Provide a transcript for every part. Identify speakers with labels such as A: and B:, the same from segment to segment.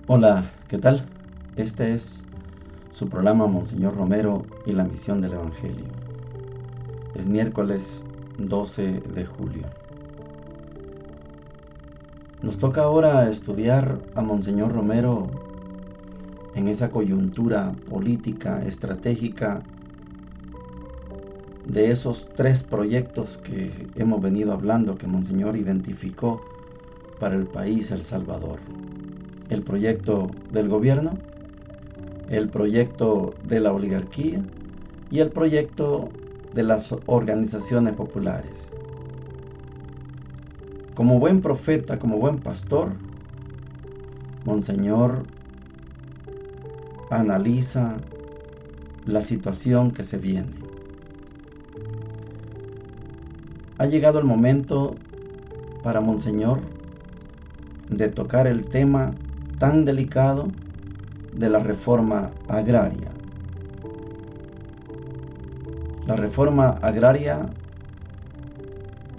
A: Hola, ¿qué tal? Este es su programa Monseñor Romero y la misión del Evangelio. Es miércoles 12 de julio. Nos toca ahora estudiar a Monseñor Romero en esa coyuntura política, estratégica, de esos tres proyectos que hemos venido hablando, que Monseñor identificó para el país El Salvador. El proyecto del gobierno, el proyecto de la oligarquía y el proyecto de las organizaciones populares. Como buen profeta, como buen pastor, Monseñor analiza la situación que se viene. Ha llegado el momento para Monseñor de tocar el tema tan delicado de la reforma agraria. La reforma agraria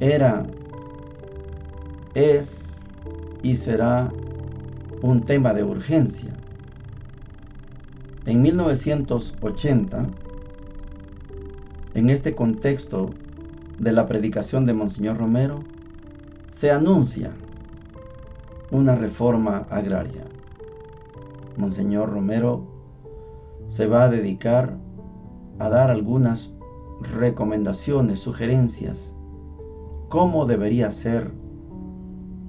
A: era, es y será un tema de urgencia. En 1980, en este contexto de la predicación de Monseñor Romero, se anuncia una reforma agraria. Monseñor Romero se va a dedicar a dar algunas recomendaciones, sugerencias, cómo debería ser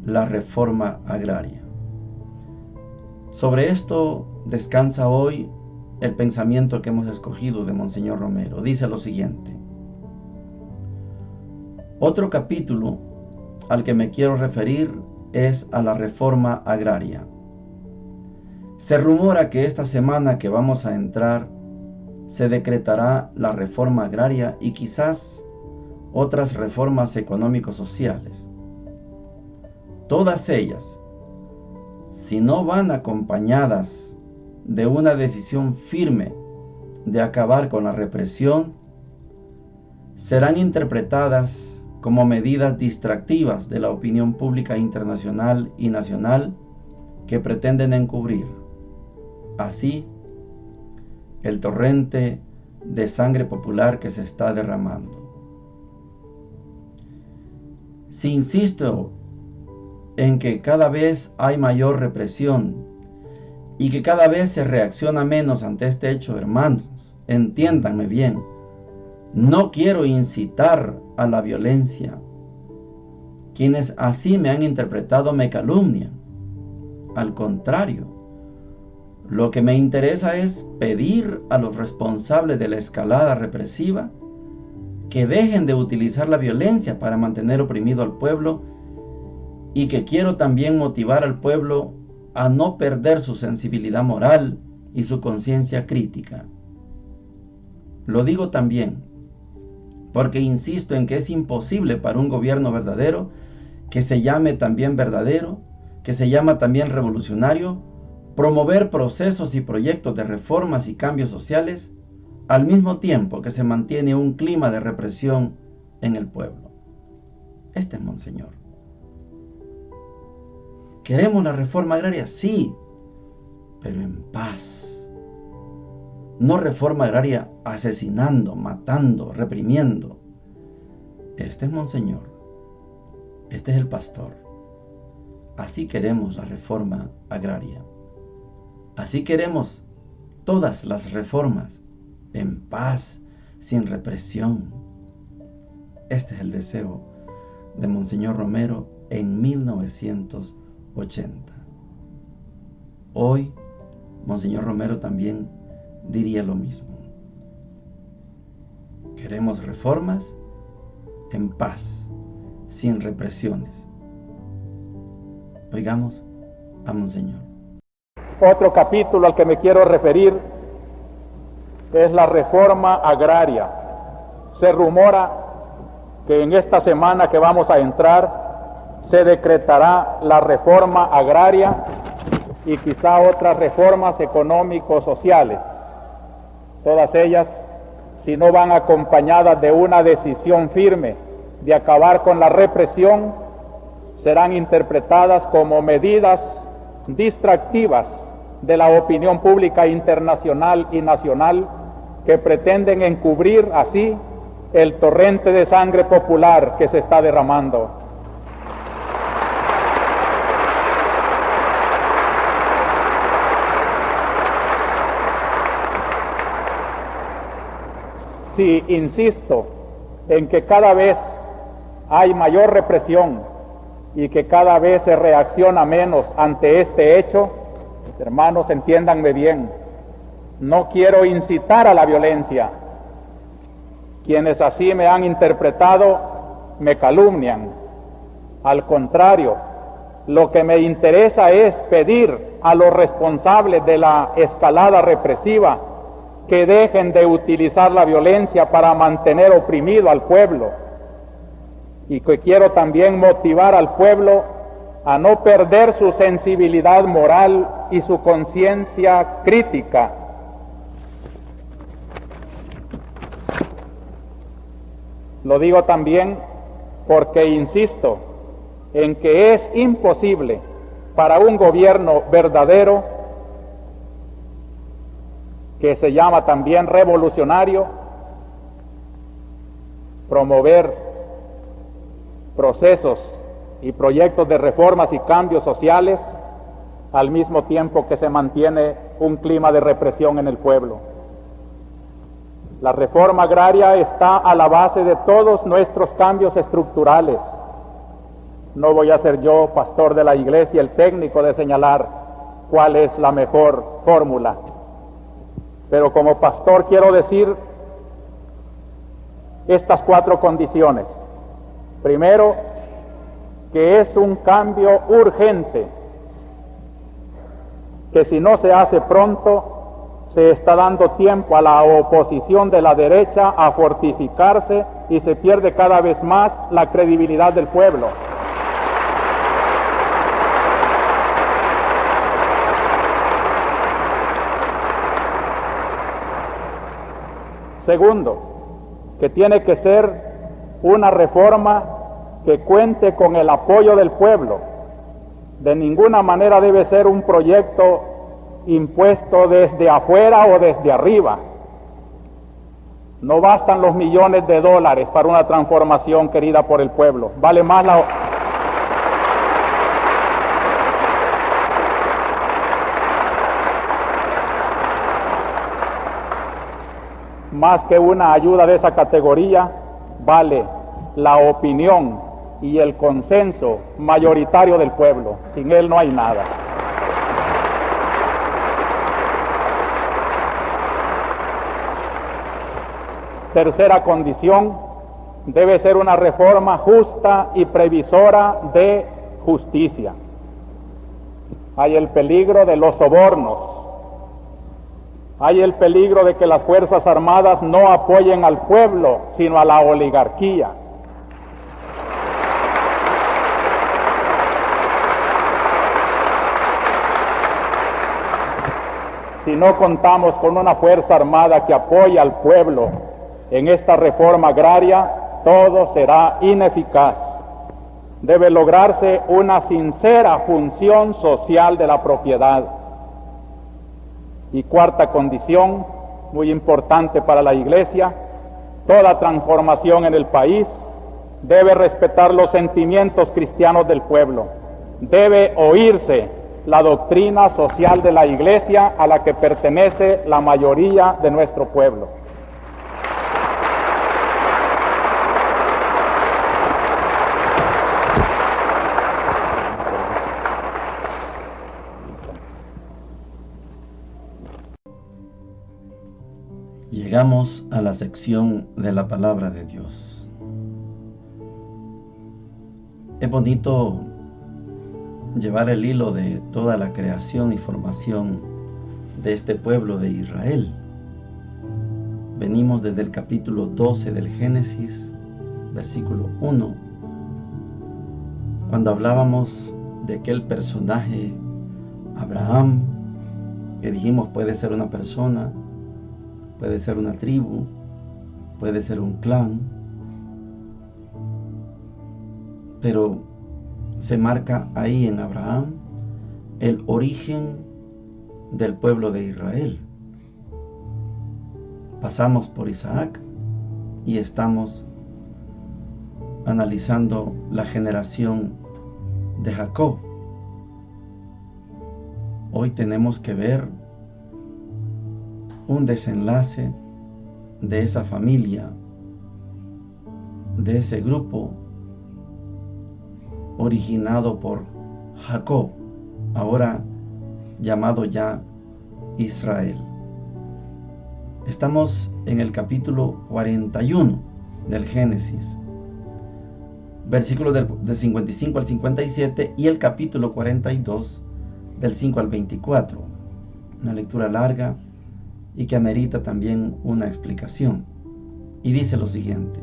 A: la reforma agraria. Sobre esto descansa hoy el pensamiento que hemos escogido de Monseñor Romero. Dice lo siguiente: otro capítulo al que me quiero referir es a la reforma agraria. Se rumora que esta semana que vamos a entrar se decretará la reforma agraria y quizás otras reformas económico-sociales. Todas ellas, si no van acompañadas de una decisión firme de acabar con la represión, serán interpretadas como medidas distractivas de la opinión pública internacional y nacional que pretenden encubrir así el torrente de sangre popular que se está derramando. Si insisto en que cada vez hay mayor represión y que cada vez se reacciona menos ante este hecho, hermanos, entiéndanme bien, no quiero incitar a la violencia. Quienes así me han interpretado me calumnian. Al contrario, lo que me interesa es pedir a los responsables de la escalada represiva que dejen de utilizar la violencia para mantener oprimido al pueblo, y que quiero también motivar al pueblo a no perder su sensibilidad moral y su conciencia crítica. Lo digo también porque insisto en que es imposible para un gobierno verdadero, que se llame también verdadero, que se llama también revolucionario, promover procesos y proyectos de reformas y cambios sociales al mismo tiempo que se mantiene un clima de represión en el pueblo. Este es Monseñor. ¿Queremos la reforma agraria? Sí, pero en paz. No reforma agraria asesinando, matando, reprimiendo. Este es Monseñor. Este es el pastor. Así queremos la reforma agraria. Así queremos todas las reformas, en paz, sin represión. Este es el deseo de Monseñor Romero en 1980. Hoy, Monseñor Romero también diría lo mismo. Queremos reformas en paz, sin represiones. Oigamos a Monseñor.
B: Otro capítulo al que me quiero referir es la reforma agraria. Se rumora que en esta semana que vamos a entrar se decretará la reforma agraria y quizá otras reformas económico-sociales. Todas ellas, si no van acompañadas de una decisión firme de acabar con la represión, serán interpretadas como medidas distractivas de la opinión pública internacional y nacional que pretenden encubrir así el torrente de sangre popular que se está derramando. Sí, insisto en que cada vez hay mayor represión y que cada vez se reacciona menos ante este hecho. Hermanos, entiéndanme bien, no quiero incitar a la violencia. Quienes así me han interpretado me calumnian. Al contrario, lo que me interesa es pedir a los responsables de la escalada represiva que dejen de utilizar la violencia para mantener oprimido al pueblo, y que quiero también motivar al pueblo a no perder su sensibilidad moral y su conciencia crítica. Lo digo también porque insisto en que es imposible para un gobierno verdadero, que se llama también revolucionario, promover procesos y proyectos de reformas y cambios sociales al mismo tiempo que se mantiene un clima de represión en el pueblo. La reforma agraria está a la base de todos nuestros cambios estructurales. No voy a ser yo, pastor de la iglesia, el técnico de señalar cuál es la mejor fórmula, pero como pastor quiero decir estas 4 condiciones. Primero, que es un cambio urgente, que si no se hace pronto, se está dando tiempo a la oposición de la derecha a fortificarse y se pierde cada vez más la credibilidad del pueblo. Segundo, que tiene que ser una reforma que cuente con el apoyo del pueblo. De ninguna manera debe ser un proyecto impuesto desde afuera o desde arriba. No bastan los millones de dólares para una transformación querida por el pueblo. Vale más más que una ayuda de esa categoría, vale la opinión y el consenso mayoritario del pueblo. Sin él no hay nada. Tercera condición, debe ser una reforma justa y previsora de justicia. Hay el peligro de los sobornos. Hay el peligro de que las Fuerzas Armadas no apoyen al pueblo, sino a la oligarquía. Si no contamos con una Fuerza Armada que apoye al pueblo en esta reforma agraria, todo será ineficaz. Debe lograrse una sincera función social de la propiedad. Y cuarta condición, muy importante para la Iglesia, toda transformación en el país debe respetar los sentimientos cristianos del pueblo. Debe oírse la doctrina social de la Iglesia a la que pertenece la mayoría de nuestro pueblo.
A: Llegamos a la sección de la palabra de Dios. Es bonito llevar el hilo de toda la creación y formación de este pueblo de Israel. Venimos desde el capítulo 12 del Génesis, versículo 1, cuando hablábamos de aquel personaje, Abraham, que dijimos puede ser una persona, puede ser una tribu, puede ser un clan, pero se marca ahí en Abraham el origen del pueblo de Israel. Pasamos por Isaac y estamos analizando la generación de Jacob. Hoy tenemos que ver un desenlace de esa familia, de ese grupo originado por Jacob, ahora llamado ya Israel. Estamos en el capítulo 41 del Génesis, versículos del 55 al 57 y el capítulo 42 del 5 al 24. Una lectura larga y que amerita también una explicación. Y dice lo siguiente: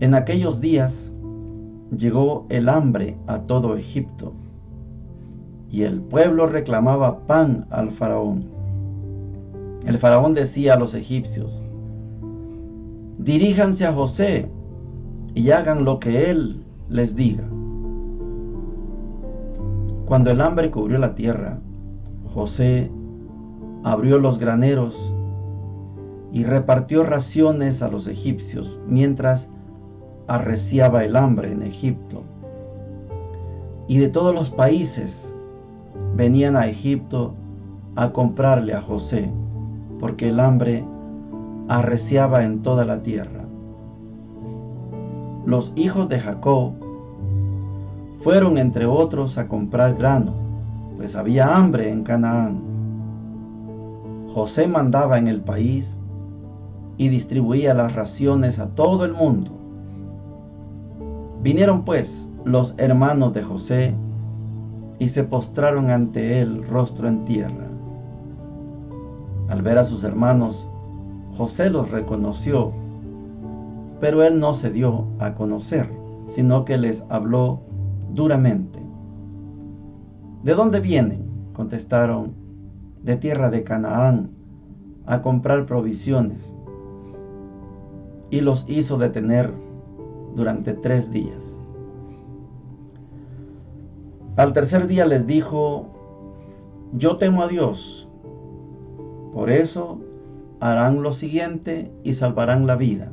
A: en aquellos días llegó el hambre a todo Egipto, y el pueblo reclamaba pan al faraón. El faraón decía a los egipcios: diríjanse a José y hagan lo que él les diga. Cuando el hambre cubrió la tierra, José abrió los graneros y repartió raciones a los egipcios mientras arreciaba el hambre en Egipto. Y de todos los países venían a Egipto a comprarle a José, porque el hambre arreciaba en toda la tierra. Los hijos de Jacob fueron entre otros a comprar grano, pues había hambre en Canaán. José mandaba en el país y distribuía las raciones a todo el mundo. Vinieron pues los hermanos de José y se postraron ante él rostro en tierra. Al ver a sus hermanos, José los reconoció, pero él no se dio a conocer, sino que les habló duramente. ¿De dónde vienen?, contestaron. De tierra de Canaán, a comprar provisiones. Y los hizo detener durante 3 días. Al tercer día les dijo: yo temo a Dios, por eso harán lo siguiente y salvarán la vida.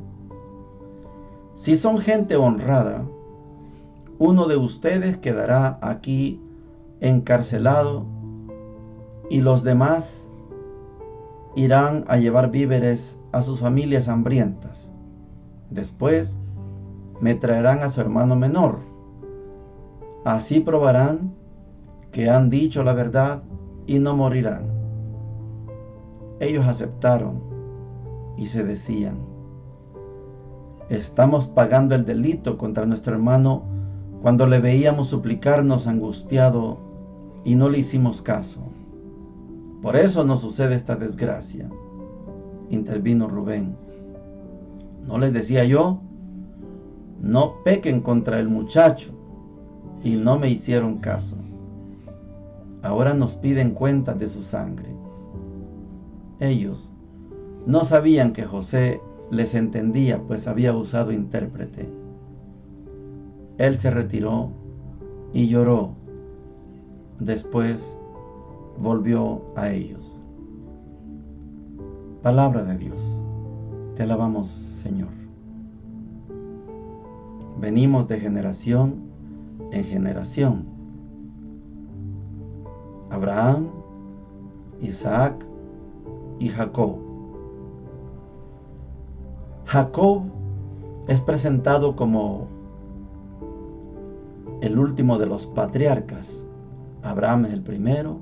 A: Si son gente honrada, uno de ustedes quedará aquí encarcelado y los demás irán a llevar víveres a sus familias hambrientas. Después me traerán a su hermano menor. Así probarán que han dicho la verdad y no morirán. Ellos aceptaron y se decían: estamos pagando el delito contra nuestro hermano cuando le veíamos suplicarnos angustiado y no le hicimos caso. Por eso nos sucede esta desgracia. Intervino Rubén: ¿no les decía yo? No pequen contra el muchacho, y no me hicieron caso. Ahora nos piden cuentas de su sangre. Ellos no sabían que José les entendía, pues había usado intérprete. Él se retiró y lloró. Después volvió a ellos. Palabra de Dios. Te alabamos, Señor. Venimos de generación en generación. Abraham, Isaac y Jacob. Jacob es presentado como el último de los patriarcas. Abraham es el primero,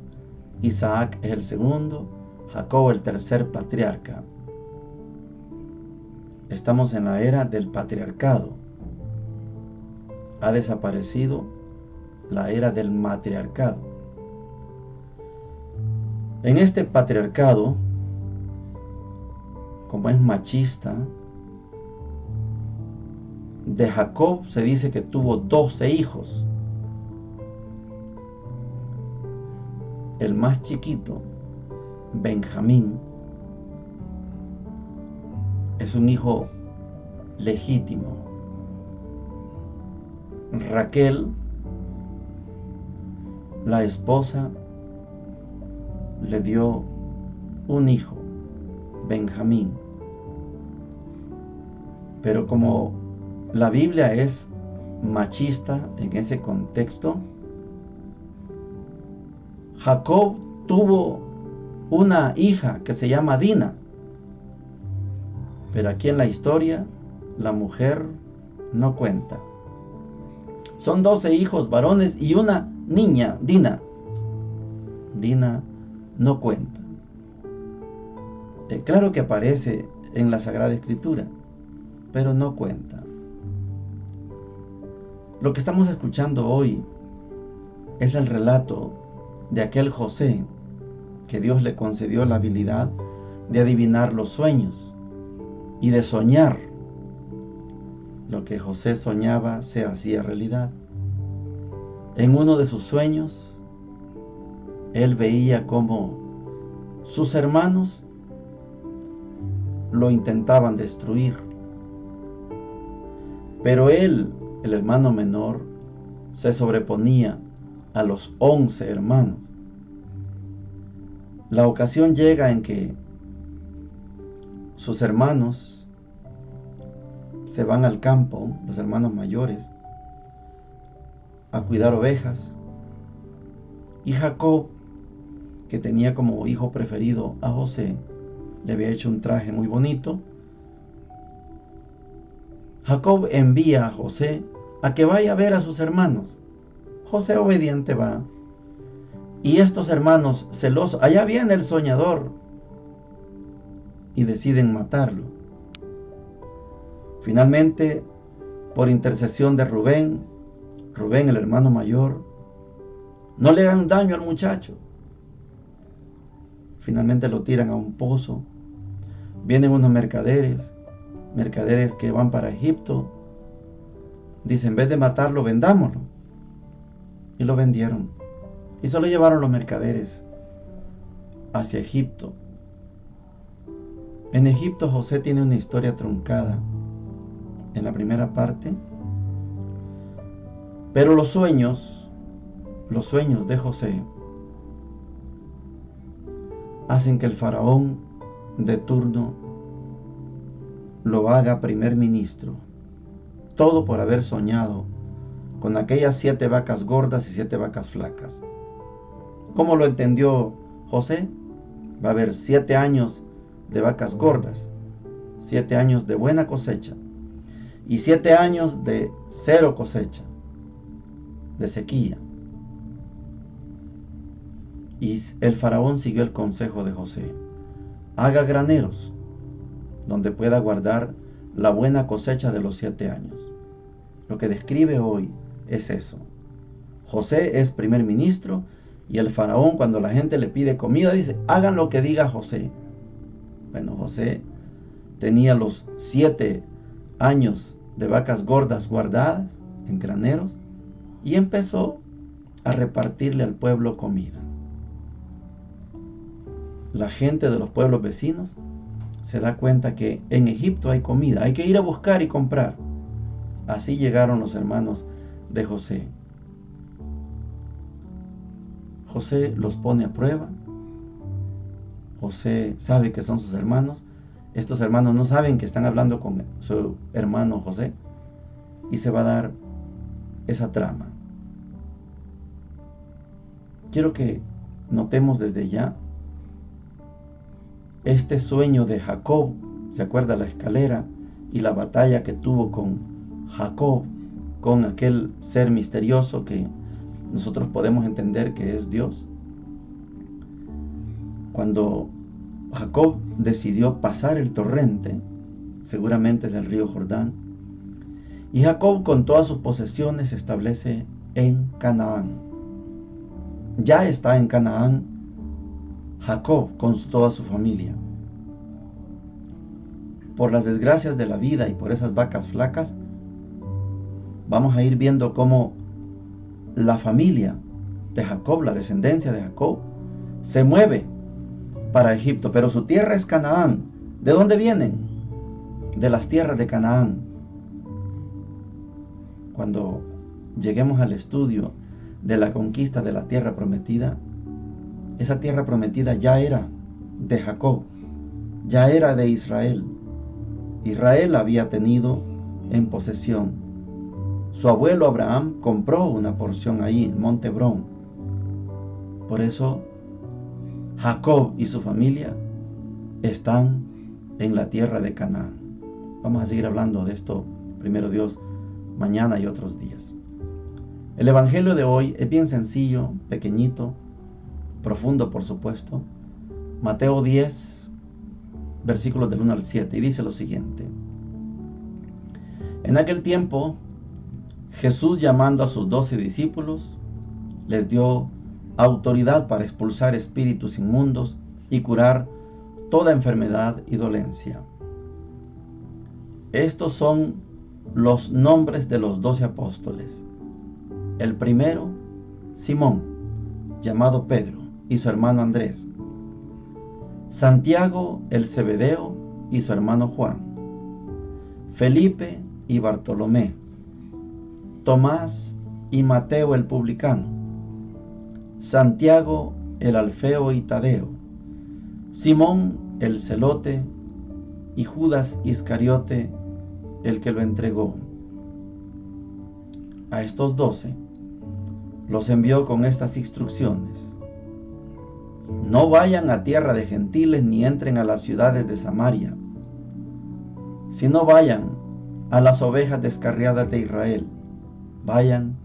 A: Isaac es el segundo, Jacob el tercer patriarca. Estamos en la era del patriarcado. Ha desaparecido la era del matriarcado. En este patriarcado, como es machista, de Jacob se dice que tuvo 12 hijos. El más chiquito, Benjamín, es un hijo legítimo. Raquel la esposa le dio un hijo, Benjamín. Pero como la Biblia es machista en ese contexto, Jacob tuvo una hija que se llama Dina. Pero aquí en la historia, la mujer no cuenta. Son 12 hijos varones y una niña, Dina. Dina no cuenta. Claro que aparece en la Sagrada Escritura, pero no cuenta. Lo que estamos escuchando hoy es el relato de aquel José que Dios le concedió la habilidad de adivinar los sueños y de soñar. Lo que José soñaba se hacía realidad. En uno de sus sueños, él veía cómo sus hermanos lo intentaban destruir. Pero él, el hermano menor, se sobreponía a los 11 hermanos. La ocasión llega en que sus hermanos se van al campo, los hermanos mayores, a cuidar ovejas. Y Jacob, que tenía como hijo preferido a José, le había hecho un traje muy bonito. Jacob envía a José a que vaya a ver a sus hermanos. José obediente va. Y estos hermanos celosos, allá viene el soñador, y deciden matarlo. Finalmente, por intercesión de Rubén, el hermano mayor, no le hagan daño al muchacho. Finalmente lo tiran a un pozo. Vienen unos mercaderes que van para Egipto. Dicen, en vez de matarlo, vendámoslo. Y lo vendieron. Y solo llevaron los mercaderes hacia Egipto. En Egipto José tiene una historia truncada en la primera parte. Pero los sueños de José hacen que el faraón de turno lo haga primer ministro. Todo por haber soñado con aquellas 7 vacas gordas y 7 vacas flacas. ¿Cómo lo entendió José? Va a haber 7 años de vacas gordas, 7 años de buena cosecha y 7 años de cero cosecha, de sequía. Y el faraón siguió el consejo de José. Haga graneros donde pueda guardar la buena cosecha de los 7 años. Lo que describe hoy es eso. José es primer ministro y el faraón, cuando la gente le pide comida, dice, hagan lo que diga José. Bueno, José tenía los 7 años de vacas gordas guardadas en graneros y empezó a repartirle al pueblo comida. La gente de los pueblos vecinos se da cuenta que en Egipto hay comida, hay que ir a buscar y comprar. Así llegaron los hermanos de José. José los pone a prueba. José sabe que son sus hermanos. Estos hermanos no saben que están hablando con su hermano José. Y se va a dar esa trama. Quiero que notemos desde ya este sueño de Jacob. ¿Se acuerda la escalera y la batalla que tuvo con Jacob, con aquel ser misterioso que nosotros podemos entender que es Dios? Cuando Jacob decidió pasar el torrente, seguramente es el río Jordán, y Jacob con todas sus posesiones se establece en Canaán. Ya está en Canaán Jacob con toda su familia. Por las desgracias de la vida y por esas vacas flacas, vamos a ir viendo cómo la familia de Jacob, la descendencia de Jacob, se mueve para Egipto, pero su tierra es Canaán. ¿De dónde vienen? De las tierras de Canaán. Cuando lleguemos al estudio de la conquista de la tierra prometida, esa tierra prometida ya era de Jacob, ya era de Israel. Israel había tenido en posesión. Su abuelo Abraham compró una porción ahí, en Monte Hebrón. Por eso, Jacob y su familia están en la tierra de Canaán. Vamos a seguir hablando de esto, primero Dios, mañana y otros días. El evangelio de hoy es bien sencillo, pequeñito, profundo por supuesto. Mateo 10, versículos del 1 al 7, y dice lo siguiente. En aquel tiempo, Jesús, llamando a sus 12 discípulos, les dio autoridad para expulsar espíritus inmundos y curar toda enfermedad y dolencia. Estos son los nombres de los 12 apóstoles. El primero, Simón, llamado Pedro, y su hermano Andrés. Santiago el Zebedeo y su hermano Juan. Felipe y Bartolomé. Tomás y Mateo el publicano. Santiago el Alfeo y Tadeo. Simón el celote y Judas Iscariote, el que lo entregó. A estos 12 los envió con estas instrucciones: no vayan a tierra de gentiles ni entren a las ciudades de Samaria, sino vayan a las ovejas descarriadas de Israel. Vayan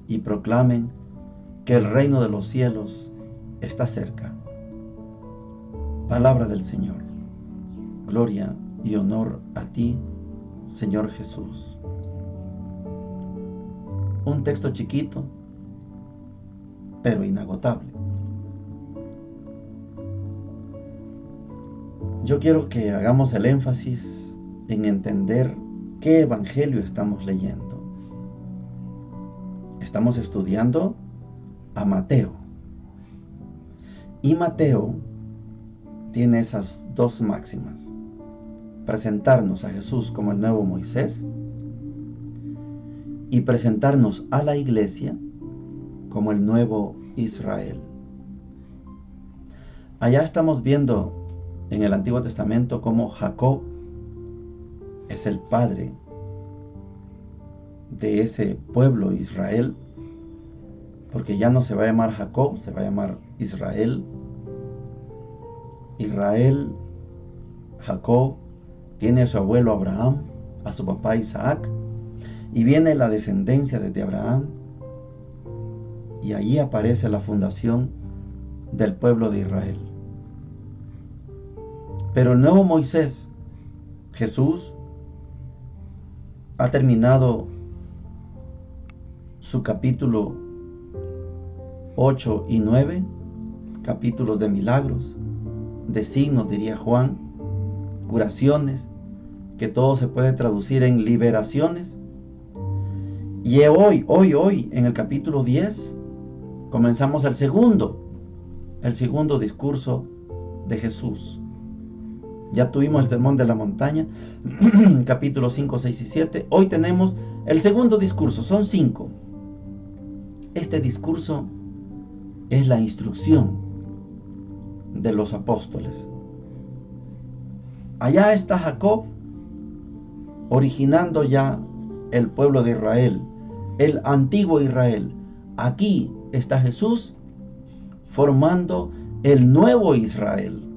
A: y proclamen que el reino de los cielos está cerca. Palabra del Señor. Gloria y honor a ti, Señor Jesús. Un texto chiquito, pero inagotable. Yo quiero que hagamos el énfasis en entender qué evangelio estamos leyendo. Estamos estudiando a Mateo. Y Mateo tiene esas dos máximas: presentarnos a Jesús como el nuevo Moisés y presentarnos a la iglesia como el nuevo Israel. Allá estamos viendo en el Antiguo Testamento cómo Jacob es el padre de ese pueblo Israel, porque ya no se va a llamar Jacob, se va a llamar Israel. Israel, Jacob, tiene a su abuelo Abraham, a su papá Isaac, y viene la descendencia desde Abraham, y ahí aparece la fundación del pueblo de Israel. Pero el nuevo Moisés, Jesús, ha terminado su capítulo 8 y 9, capítulos de milagros, de signos, diría Juan, curaciones, que todo se puede traducir en liberaciones. Y hoy, en el capítulo 10, comenzamos el segundo discurso de Jesús. Ya tuvimos el sermón de la montaña, capítulos 5, 6 y 7. Hoy tenemos el segundo discurso, son 5. Este discurso es la instrucción de los apóstoles. Allá está Jacob, originando ya el pueblo de Israel, el antiguo Israel. Aquí está Jesús, formando el nuevo Israel.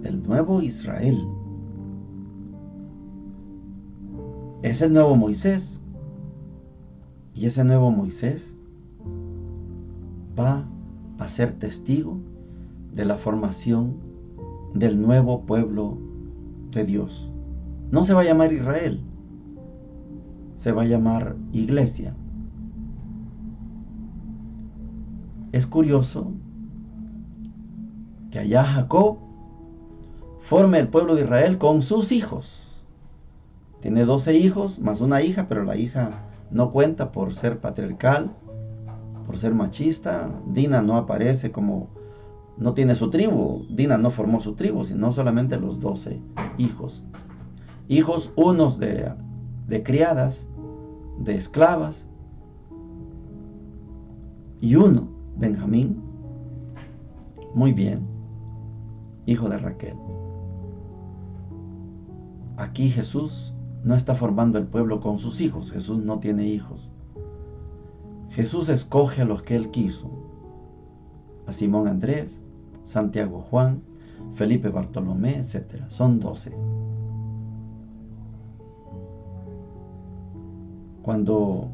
A: El nuevo Israel. Es el nuevo Moisés. Y ese nuevo Moisés va a ser testigo de la formación del nuevo pueblo de Dios. No se va a llamar Israel, se va a llamar Iglesia. Es curioso que allá Jacob forme el pueblo de Israel con sus hijos. Tiene 12 hijos más una hija, pero la hija no cuenta por ser patriarcal, por ser machista. Dina no aparece como, no tiene su tribu. Dina no formó su tribu, sino solamente los 12 hijos. Hijos unos de criadas, de esclavas, Y uno, Benjamín, muy bien, hijo de Raquel. Aquí Jesús no está formando el pueblo con sus hijos. Jesús no tiene hijos. Jesús escoge a los que Él quiso. A Simón Andrés, Santiago Juan, Felipe Bartolomé, etc. Son 12. Cuando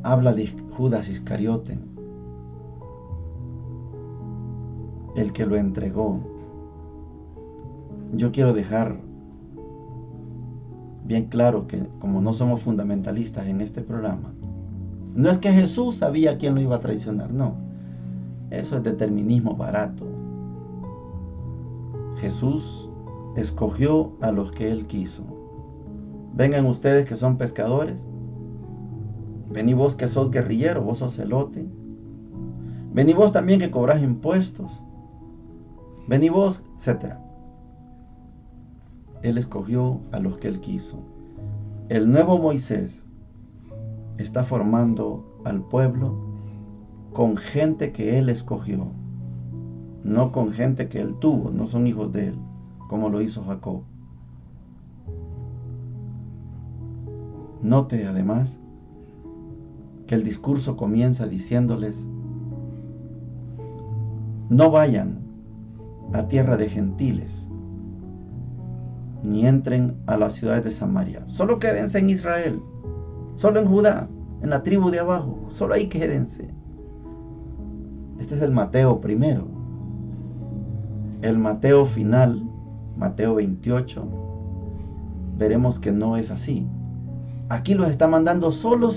A: habla de Judas Iscariote, el que lo entregó, yo quiero dejar bien claro que como no somos fundamentalistas en este programa, no es que Jesús sabía quién lo iba a traicionar, no. Eso es determinismo barato. Jesús escogió a los que Él quiso. Vengan ustedes que son pescadores. Vení vos que sos guerrillero, vos sos celote. Vení vos también que cobrás impuestos. Vení vos, etc. Él escogió a los que Él quiso. El nuevo Moisés está formando al pueblo con gente que Él escogió, no con gente que Él tuvo, no son hijos de Él, como lo hizo Jacob. Note además que el discurso comienza diciéndoles: no vayan a tierra de gentiles, ni entren a las ciudades de Samaria, solo quédense en Israel, solo en Judá, en la tribu de abajo, solo ahí quédense. Este es el Mateo primero. El Mateo final, Mateo 28, veremos que no es así. Aquí los está mandando solo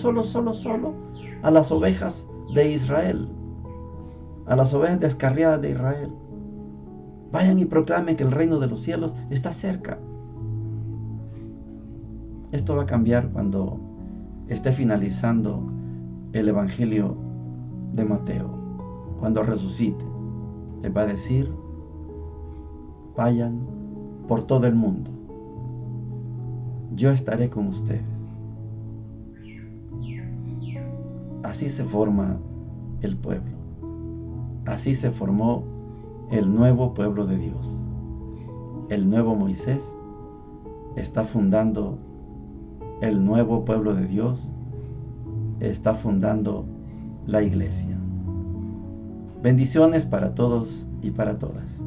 A: a las ovejas de Israel, a las ovejas descarriadas de Israel. Vayan y proclamen que el reino de los cielos está cerca. Esto va a cambiar cuando esté finalizando el Evangelio de Mateo. Cuando resucite, les va a decir: vayan por todo el mundo. Yo estaré con ustedes. Así se forma el pueblo. Así se formó el nuevo pueblo de Dios. El nuevo Moisés está fundando el nuevo pueblo de Dios, está fundando la iglesia. Bendiciones para todos y para todas.